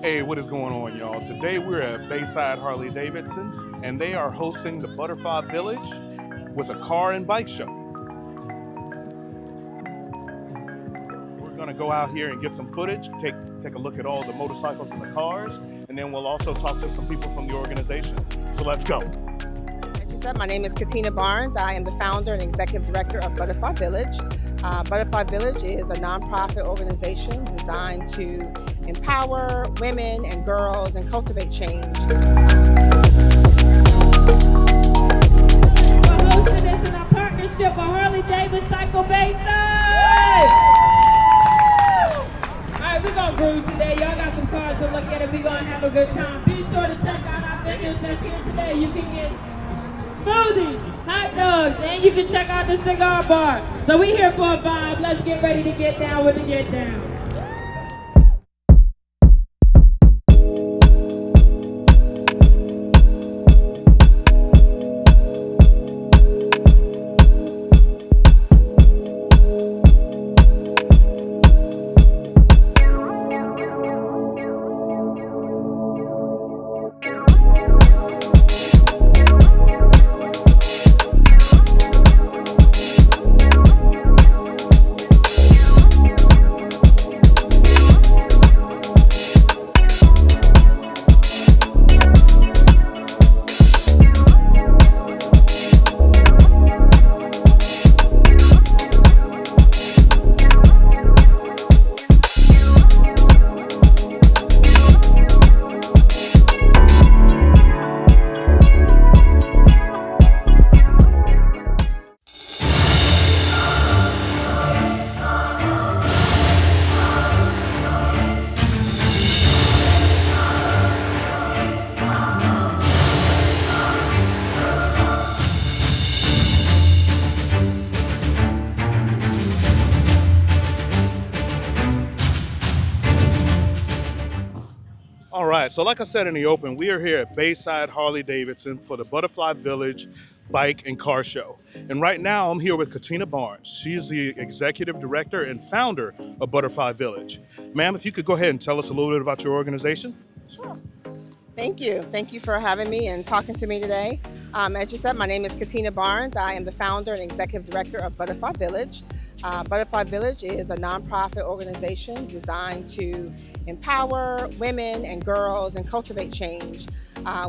Hey, what is going on, y'all? Today we're at Bayside Harley Davidson, and they are hosting the Butterfly Village with a car and bike show. We're gonna go out here and get some footage, take a look at all the motorcycles and the cars, and then we'll also talk to some people from the organization. So let's go. As you said, my name is Katina Barnes. I am the founder and executive director of Butterfly Village. Butterfly Village is a nonprofit organization designed to empower women and girls and cultivate change. We're hosting this in a partnership with Harley Davidson Cycle Bayside. Alright, we're gonna groove today. Y'all got some cars to look at and we're gonna have a good time. Be sure to check out our vendors that's here today. You can get smoothies, hot dogs, and you can check out the cigar bar. So we here for a vibe. Let's get ready to get down with the get down. All right, so like I said in the open, we are here at Bayside Harley Davidson for the Butterfly Village Bike and Car Show. And right now I'm here with Katina Barnes. She's the executive director and founder of Butterfly Village. Ma'am, if you could go ahead and tell us a little bit about your organization. Sure. Thank you. Thank you for having me and talking to me today. As you said, my name is Katina Barnes. I am the founder and executive director of Butterfly Village. Butterfly Village is a nonprofit organization designed to empower women and girls and cultivate change.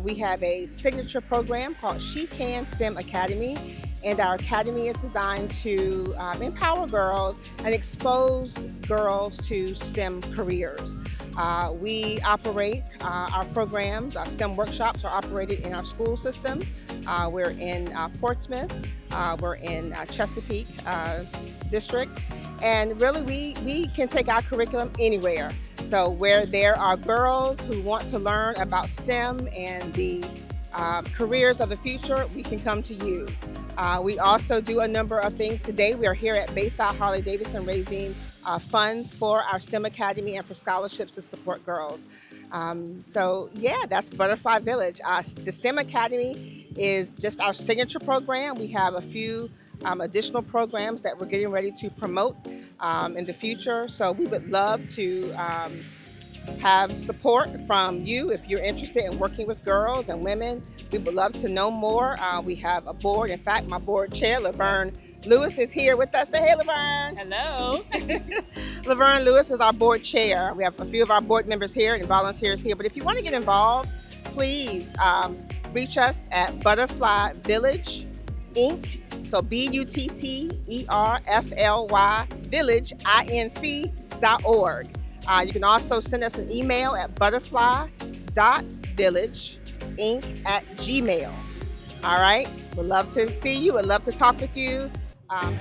We have a signature program called She Can STEM Academy, and our academy is designed to empower girls and expose girls to STEM careers. We operate our programs, our STEM workshops are operated in our school systems. We're in Portsmouth, we're in Chesapeake District, and really we can take our curriculum anywhere. So where there are girls who want to learn about STEM and the careers of the future, we can come to you. We also do a number of things. Today we are here at Bayside Harley Davidson raising funds for our STEM Academy and for scholarships to support girls. So yeah, that's Butterfly Village. The STEM Academy is just our signature program. We have a few additional programs that we're getting ready to promote in the future. So we would love to have support from you if you're interested in working with girls and women. We would love to know more. We have a board. In fact, my board chair, Laverne Lewis, is here with us. Say hey, Laverne. Hello. Laverne Lewis is our board chair. We have a few of our board members here and volunteers here. But if you want to get involved, please reach us at Butterfly Village Inc. So BUTTERFLY Village INC.org. You can also send us an email at butterfly.villageinc@gmail. All right. We'd love to see you. We'd love to talk with you. All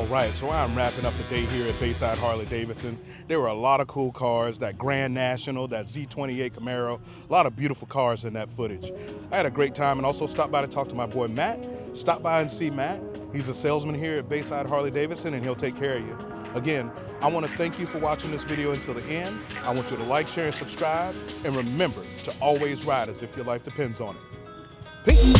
right, so time wrapping up the day here at Bayside Harley-Davidson. There were a lot of cool cars, that Grand National, that Z28 Camaro, a lot of beautiful cars in that footage. I had a great time and also stopped by to talk to my boy Matt. Stop by and see Matt. He's a salesman here at Bayside Harley-Davidson and he'll take care of you. Again, I want to thank you for watching this video until the end. I want you to like, share, and subscribe. And remember to always ride as if your life depends on it. Peace.